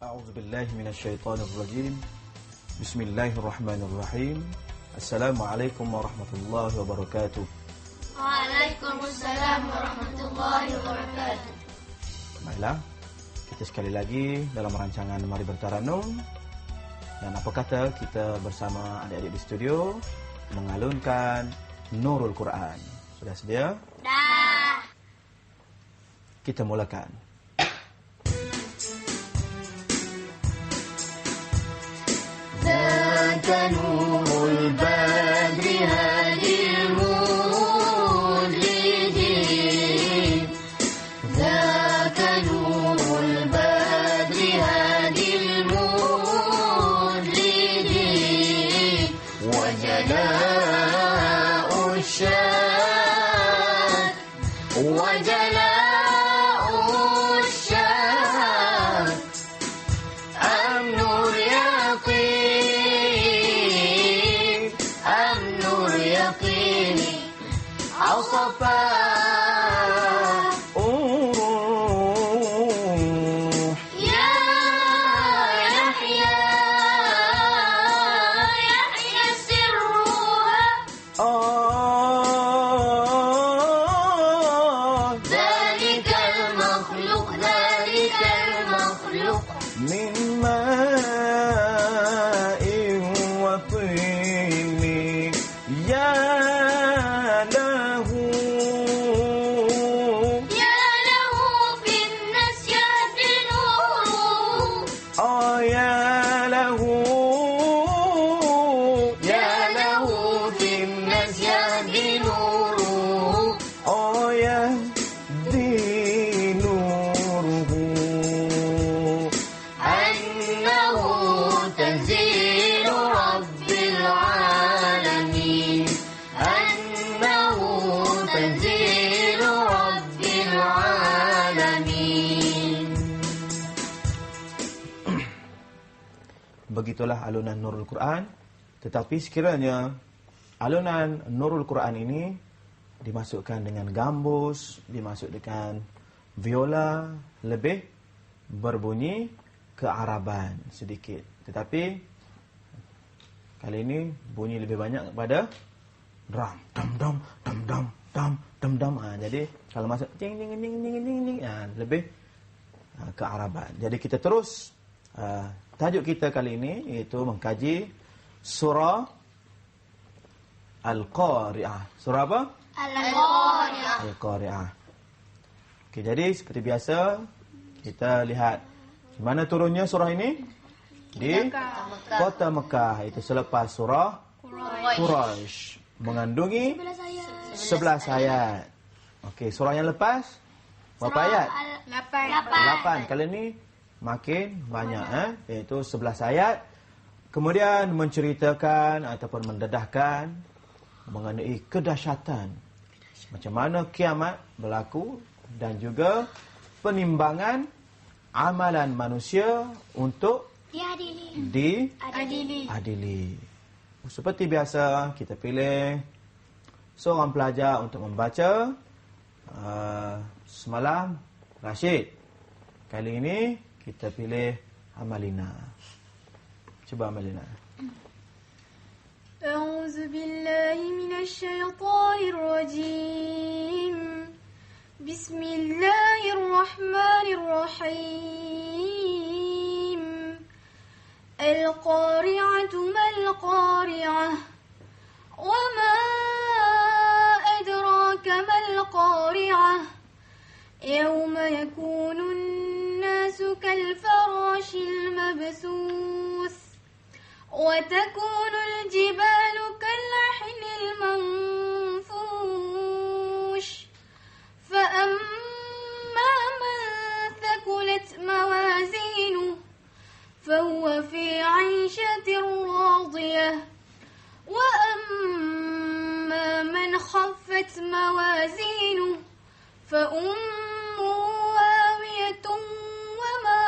أعوذ بالله من الشيطان الرجيم. بسم الله الرحمن الرحيم. السلام عليكم ورحمة الله وبركاته. Waalaikumsalam warahmatullahi wabarakatuh. Baiklah, kita sekali lagi dalam rancangan Mari Bertaranum. Dan apa kata kita bersama adik-adik di studio mengalunkan Nurul Quran. Sudah sedia? Dah. Kita mulakan. Zaka nurul badri hadil mudrijin. Zaka nurul badri hadil mudrijin. Wa jala'u syad. Wa jala'u syad. Amnur yaqin. Amnur yaqin. Awsafa. Ya Yahya. Yahya sirruha. Zalikal makhluk. Zalikal makhluk. من ماء وطين يا له يا له في النسيان نور. يا له يا له في النسيان نور. يهدي نوره أنه تنزيل رب العالمين. أنه تنزيل رب العالمين. Begitulah alunan Nurul Quran. Tetapi sekiranya alunan Nurul Quran ini dimasukkan dengan gambus, dimasukkan viola, lebih berbunyi kearaban sedikit. Tetapi kali ini bunyi lebih banyak kepada drum, dum dum dum dum dum dum dum. Jadi kalau masuk ding ding ding ding ding ding, lebih kearaban. Jadi kita terus tajuk kita kali ini iaitu mengkaji surah Al-Qari'ah. Surah apa? Al-Qari'ah. Al-Qari'ah. Okey, jadi seperti biasa kita lihat di mana turunnya surah ini? Di kota Mekah. Itu selepas surah Quraisy. Mengandungi 11 ayat. Okey, surah yang lepas berapa ayat? 8. Kali ini makin banyak, iaitu 11 ayat. Kemudian menceritakan ataupun mendedahkan mengenai kedahsyatan macam mana kiamat berlaku dan juga penimbangan amalan manusia untuk diadili. Seperti biasa kita pilih seorang pelajar untuk membaca. Semalam Rashid. Kali ini kita pilih Amalina. Coba Amalina. أعوذ بالله من الشيطان الرجيم. بسم الله الرحمن الرحيم. القارعة ما القارعة وما أدراك ما القارعة يوم يكون الناس كالفراش المبثوث وتكون الجبال كالعهن المنفوش فأما من ثقلت موازينه فهو في عيشة راضية وأما من خفت موازينه فأمه هاوية وما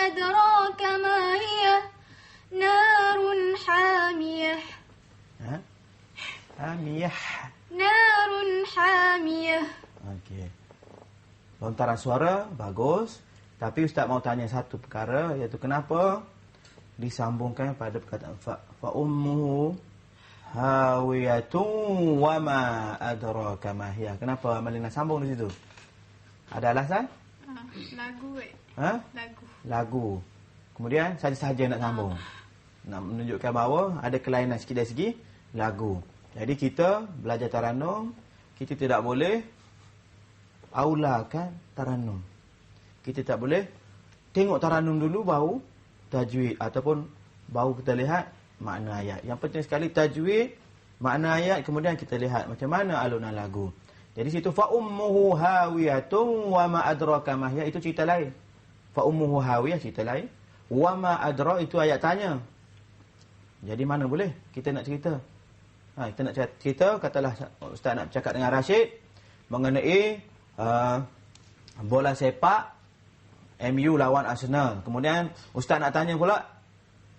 أدراك ما هي نار حامية. Okey. Lontaran suara bagus. Tapi Ustaz mau tanya satu perkara, iaitu kenapa disambungkan pada perkataan fa ummuhu hawiyatun wa ma adraka ma hiya. Kenapa Amalina sambung di situ? Ada alasan? Lagu. Ha? Lagu. Lagu. Kemudian saja-saja nak sambung. Nak menunjukkan bahawa ada kelainan sikit dari segi lagu. Jadi kita belajar Taranum, kita tidak boleh aulakan Taranum. Kita tak boleh tengok Taranum dulu baru tajwid ataupun baru kita lihat makna ayat. Yang penting sekali tajwid, makna ayat, kemudian kita lihat macam mana alunan lagu. Jadi situ fa ummuhu hawiyatun wa ma adraka ma hiya, itu cerita lain. Fa ummuhu hawiyah cerita lain. Wa ma adra itu ayat tanya. Jadi mana boleh kita nak cerita? Kita nak cerita, katalah Ustaz nak bercakap dengan Rashid mengenai bola sepak MU lawan Arsenal. Kemudian Ustaz nak tanya pula,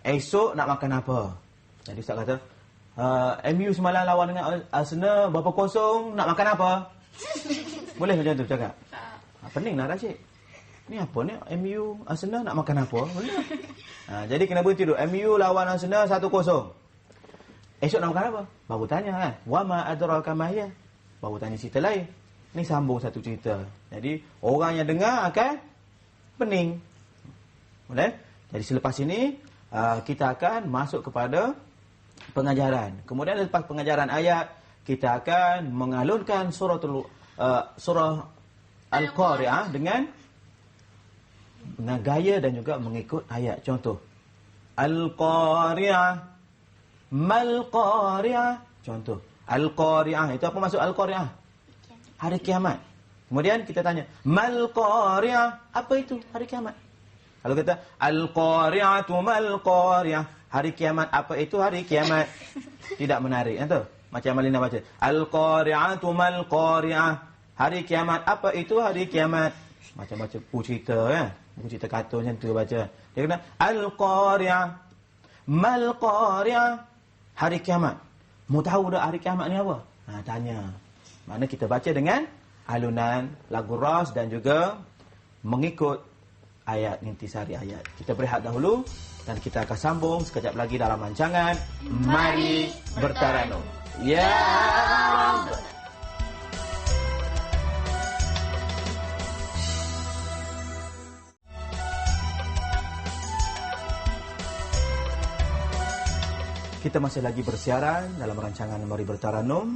esok nak makan apa? Jadi Ustaz kata, MU semalam lawan dengan Arsenal berapa kosong, nak makan apa? Boleh macam tu cakap? Pening lah Rashid. Ni apa ni? MU Arsenal nak makan apa? Boleh. Jadi kena berhenti dulu. MU lawan Arsenal 1-0. Esok nak makan apa? Baru tanya kan. Wa ma adraka ma hiya. Baru tanya cerita lain. Ni sambung satu cerita. Jadi orang yang dengar akan pening. Boleh? Jadi selepas ini kita akan masuk kepada pengajaran. Kemudian lepas pengajaran ayat, kita akan mengalunkan surah Al-Qari'ah dengan gaya dan juga mengikut ayat. Contoh, Al-Qari'ah, Mal-Qari'ah. Contoh, Al-Qari'ah. Itu apa maksud Al-Qari'ah? Hari kiamat. Kemudian kita tanya, Mal-Qari'ah. Apa itu hari kiamat? Kalau kata, Al-Qari'atu Mal-Qari'ah. Hari kiamat. Apa itu hari kiamat? Tidak menarik. Itu macam Malina baca. Al-Qari'atu Mal-Qari'ah. Hari kiamat. Apa itu hari kiamat? Macam baca buku cerita kan. Buku cerita kartun macam tu baca. Dia kata, Al-Qari'ah. Mal-Qari'ah. Hari kiamat. Mau tahu dah hari kiamat ni apa? Tanya. Mana kita baca dengan alunan lagu ras dan juga mengikut ayat, intisari ayat. Kita berehat dahulu dan kita akan sambung sekejap lagi dalam rancangan Mari Bertaranum. Ya Rabb. Kita masih lagi bersiaran dalam rancangan Mari Bertaranum.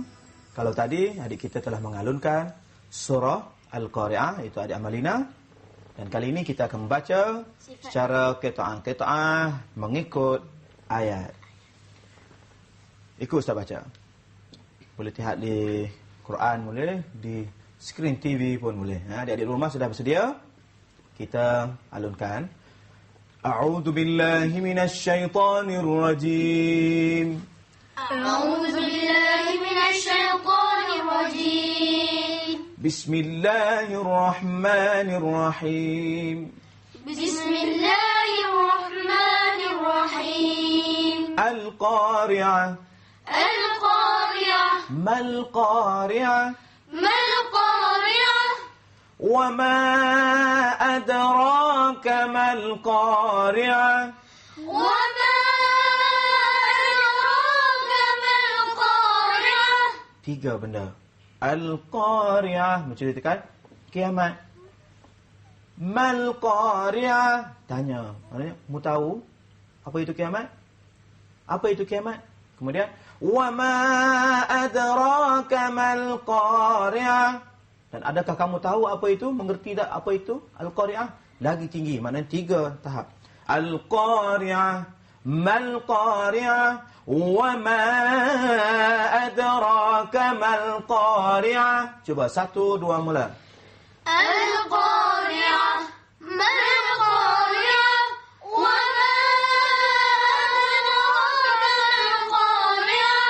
Kalau tadi adik kita telah mengalunkan surah Al-Qari'ah, itu adik Amalina. Dan kali ini kita akan membaca secara qita'ah mengikut ayat. Ikut Ustaz baca. Boleh lihat di Quran boleh, di skrin TV pun boleh. Adik-adik rumah sudah bersedia? Kita alunkan. A'udzu billahi minasy syaithanir rajim. أعوذ بالله من الشيطان الرجيم. بسم الله الرحمن الرحيم. بسم الله الرحمن الرحيم. القارعة. القارعة. ما القارعة؟ ما القارعة؟ وما أدراك ما القارعة؟ وما أدراك ما القارعة؟ 3 benda. Al-Qari'ah menceritakan kiamat. Mal-Qari'ah tanya. Maknanya, mu tahu apa itu kiamat? Apa itu kiamat? Kemudian, wa ma adraka mal-Qari'ah. Dan adakah kamu tahu apa itu? Mengerti tak apa itu Al-Qari'ah? Lagi tinggi, maknanya 3 tahap. Al-Qari'ah, mal-Qari'ah, wa ma adraka mal-Qari'ah. Cuba 1, 2 mula. القارعة. ما القارعة؟ وما أدراك ما القارعة؟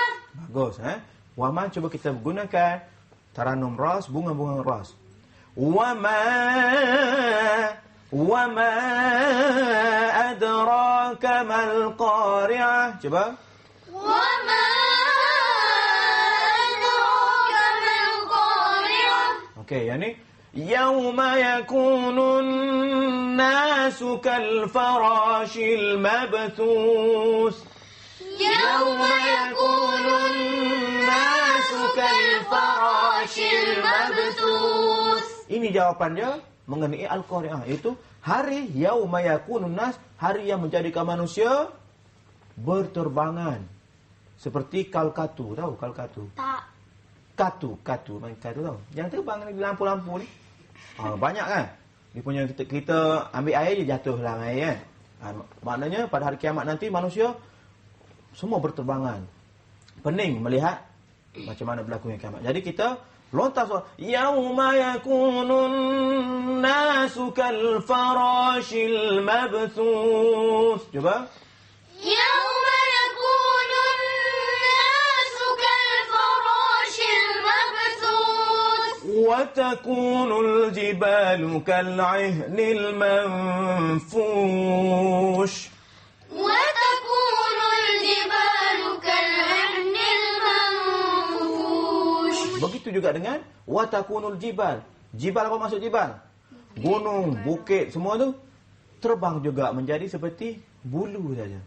Bagus, Wama cuba kita gunakan taranum ras, bunga-bunga ras. Wama adraka mal qari'ah. Coba. وما أدراك ما القارعة؟ Okey, yang ni Yauma yakunun nasu kal farashil mabthus. Yawma yakunun nasu kal farashil mabthus. Ini jawapannya mengenai Al-Qari'ah, yaitu hari yauma yakunun nas, hari yang menjadikan manusia berterbangan. Seperti kalkatu, tahu kalkatu? Tak. Katu, main katu tahu? Yang terbang di lampu-lampu ni. Banyak kan? Dia punya kita ambil air dia jatuh dalam air kan. Maknanya pada hari kiamat nanti manusia semua berterbangan. Pening melihat macam mana berlakunya kiamat. Jadi kita lontar soal yauma yakunun nasu kal farashil mabthus. Cuba. Yawma yakunun nasu kal farashil mabthus. Wa takunul jibalu kal 'ihnil manfush. وتكون الجبال كالعهن المنفوش. Begitu juga dengan watakunul jibal. Jibal, apa maksud jibal? Gunung, bukit, semua tu terbang juga menjadi seperti bulu saja.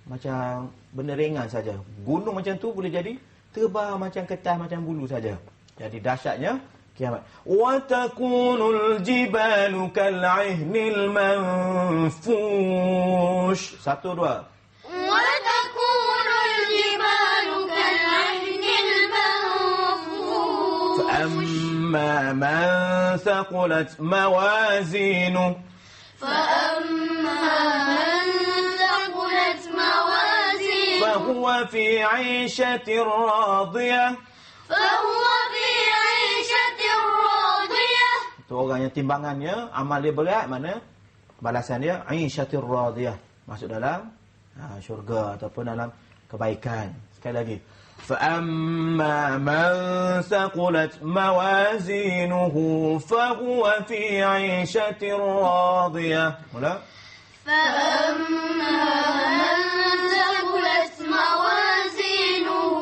Macam benda ringan saja. Gunung macam tu boleh jadi terbang macam kertas, macam bulu saja. Jadi dahsyatnya kiamat. Watakunul jibalu kal'ihnil manfush. 1, 2. وتكون الجبال كالعهن المنفوش. فأما من ثقلت موازينه فأما من ثقلت موازينه فهو في عيشة راضية. فهو في عيشة راضية. Itu orang yang timbangannya amal dia berat, mana balasan dia aisyatir radiyah, masuk dalam syurga ataupun dalam kebaikan. Sekali lagi, fa amma man saqulat mawazinuhu fa huwa fi aisyatir radiyah. Mula. فأما من ثقلت موازينه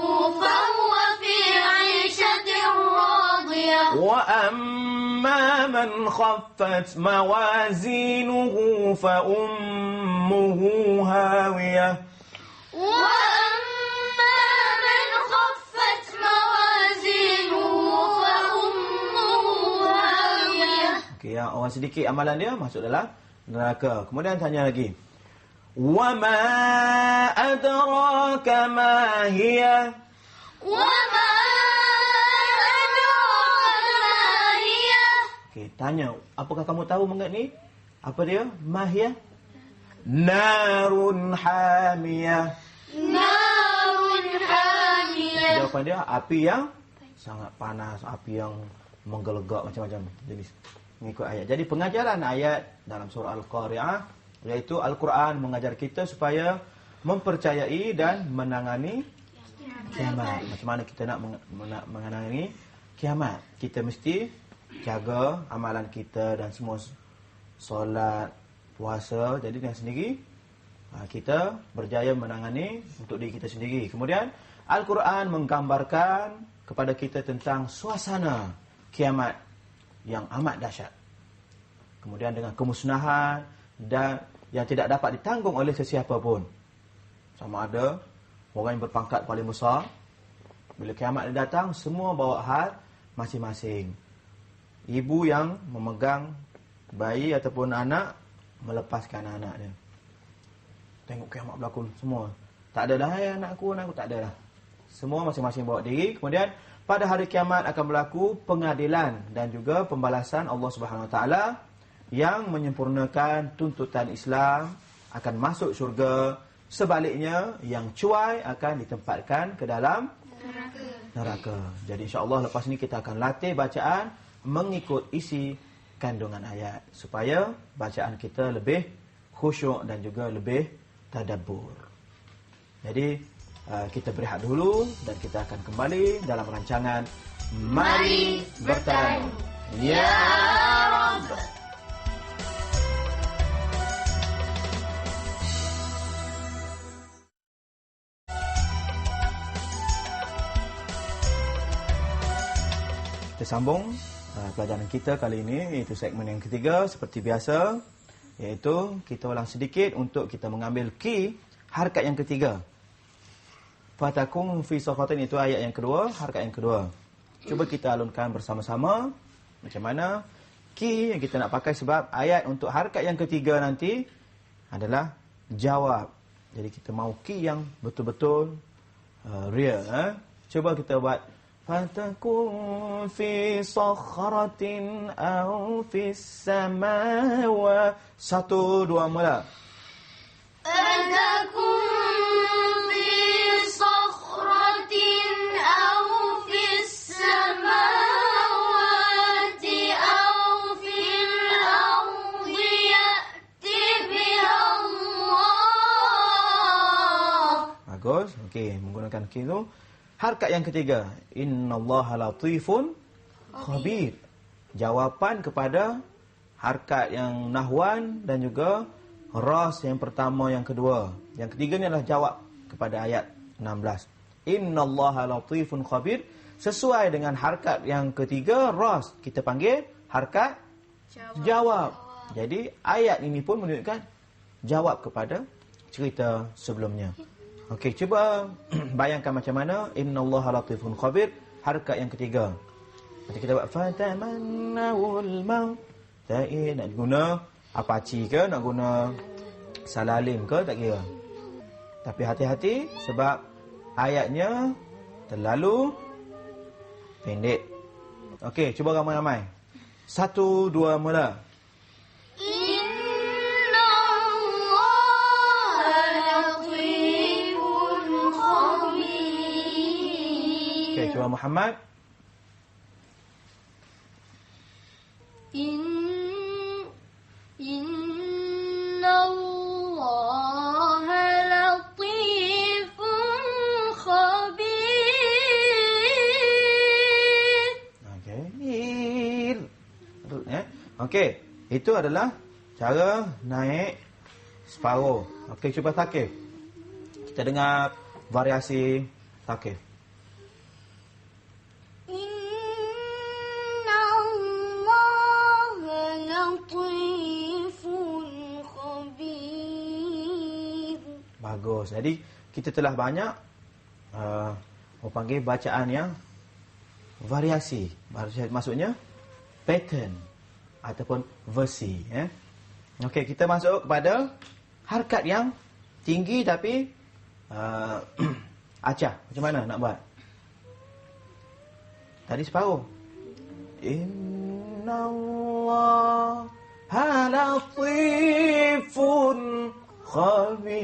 فهو في عيشة راضية. وأما من خفت موازينه فأمه هاوية. وأما من خفت موازينه فأمه هاوية. Okey, yang orang sedikit amalan dia masuk dalam neraka. Kemudian tanya lagi. وَمَا أَدْرَاكَ مَا هِيَ. وما أدراك ما هي. Okey, tanya, apakah kamu tahu mengenai apa dia? Mahiyah? Narun hamiyah. نار حامية. Jawapan dia api yang sangat panas, api yang menggelegak macam-macam jenis. Mengikut ayat. Jadi pengajaran ayat dalam surah Al-Qari'ah, iaitu Al-Quran mengajar kita supaya mempercayai dan menangani kiamat. Macam mana kita nak menangani kiamat? Kita mesti jaga amalan kita dan semua solat, puasa. Jadi dengan sendiri kita berjaya menangani untuk diri kita sendiri. Kemudian Al-Quran menggambarkan kepada kita tentang suasana kiamat yang amat dahsyat. Kemudian dengan kemusnahan dan yang tidak dapat ditanggung oleh sesiapa pun. Sama ada orang yang berpangkat paling besar, bila kiamat datang, semua bawa hal masing-masing. Ibu yang memegang bayi ataupun anak, melepaskan anak dia. Tengok kiamat berlaku semua. Tak ada dah anakku, tak ada dah. Semua masing-masing bawa diri. Kemudian pada hari kiamat akan berlaku pengadilan dan juga pembalasan Allah Subhanahu Wa Taala yang menyempurnakan tuntutan Islam akan masuk syurga. Sebaliknya yang cuai akan ditempatkan ke dalam neraka. Jadi insya-Allah lepas ni kita akan latih bacaan mengikut isi kandungan ayat supaya bacaan kita lebih khusyuk dan juga lebih tadabbur. Jadi kita berehat dulu dan kita akan kembali dalam rancangan Mari Bertanya. Ya Rabb. Kita sambung pelajaran kita kali ini, iaitu segmen yang ketiga seperti biasa, iaitu kita ulang sedikit untuk kita mengambil key harakat yang ketiga. Fatakum fi sakhatin, itu ayat yang kedua, harakat yang kedua. Cuba kita alunkan bersama-sama macam mana key yang kita nak pakai, sebab ayat untuk harakat yang ketiga nanti adalah jawab. Jadi kita mahu key yang betul-betul real. Cuba kita buat. Fatakum fi sakhratin aw fis samawati. 1, 2, mula. فتكن في صخرة أو في السماوات أو في الأرض يأت بها الله. Bagus. Okey, menggunakan key tu. Harakat yang ketiga, innallaha latifun khabir. Jawapan kepada harakat yang nahwan dan juga ras yang pertama, yang kedua. Yang ketiga ni adalah jawab kepada ayat 16. Innallaha latifun khabir. Sesuai dengan harakat yang ketiga, ras kita panggil harakat jawab. Jadi ayat ini pun menunjukkan jawab kepada cerita sebelumnya. Okey, cuba bayangkan macam mana innallaha latifun khabir, harakat yang ketiga. Nanti kita buat fatamannawul maut. Nak guna apaci ke, nak guna salalim ke, tak kira. Tapi hati-hati sebab ayatnya terlalu pendek. Okey, cuba ramai-ramai. 1, 2, mula. Okey, cuba Muhammad. Innallaha latifun khabir. Okey. Okey, itu adalah cara naik separuh. Okey, cuba takif. Kita dengar variasi takif. Bagus. Jadi kita telah banyak panggil bacaan yang variasi. Maksudnya pattern ataupun versi. Okey, kita masuk kepada harakat yang tinggi tapi acah. Macam mana nak buat? Tadi separuh. Innallaha latifun khabir.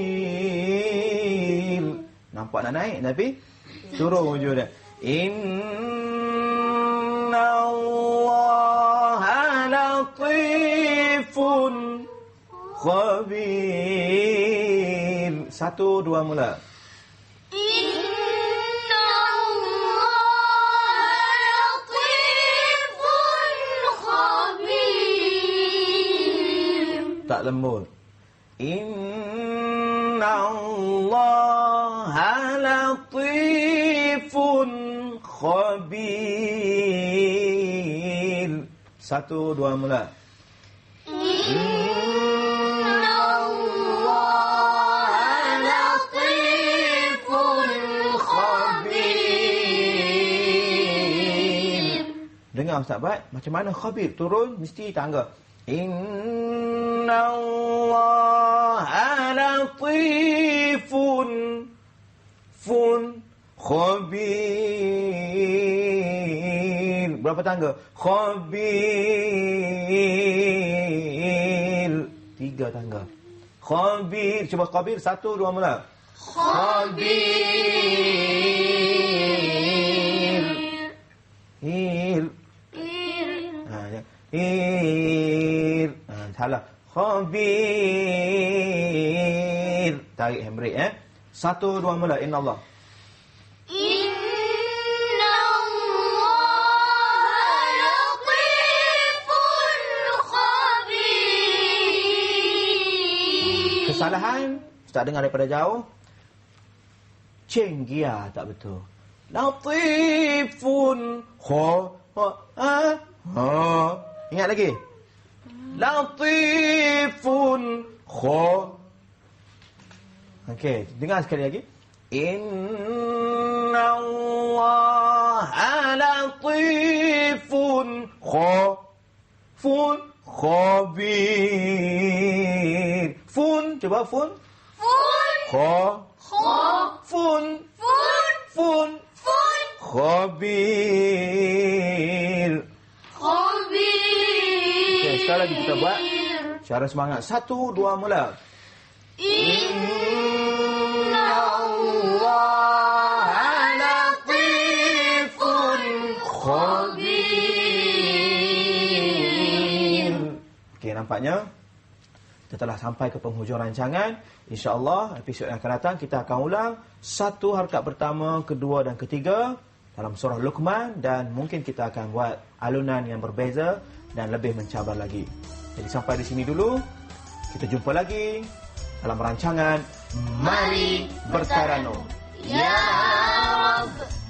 Nampak nak naik tapi turun hujung dia. Innallaha latifun khabir. 1, 2, mula. Tak lembut. Innallaha latifun khabir. 1, 2, mula. Innallaha latifun khabir. Dengar Ustaz Bat, macam mana khabir turun mesti tangga. Innallaha latifun khabir. Berapa tangga? Khabir. 3 tangga. Khabir. Cuba khabir. 1, 2, mula. Khabir. Salah. Khabir. Tarik handbrake 1, 2, mula. Innallah. Kesalahan Ustaz dengar daripada jauh. Cenggia tak betul. Latifun Ingat lagi. Latifun. Kha. Okey, dengar sekali lagi. Inna Allah latifun. Fun. Khabir. Fun. Cuba fun. Fun. Kha. Fun. Fun. Khabir. Okey, sekali lagi kita buat. Cara semangat. 1, 2, mula. Inna Allah latifun khabir. Okey, nampaknya kita telah sampai ke penghujung rancangan. InsyaAllah episod yang akan datang kita akan ulang 1 harakat pertama, kedua dan ketiga dalam surah Luqman, dan mungkin kita akan buat alunan yang berbeza dan lebih mencabar lagi. Jadi sampai di sini dulu. Kita jumpa lagi dalam rancangan Mari Bertaranum. Ya Rabb.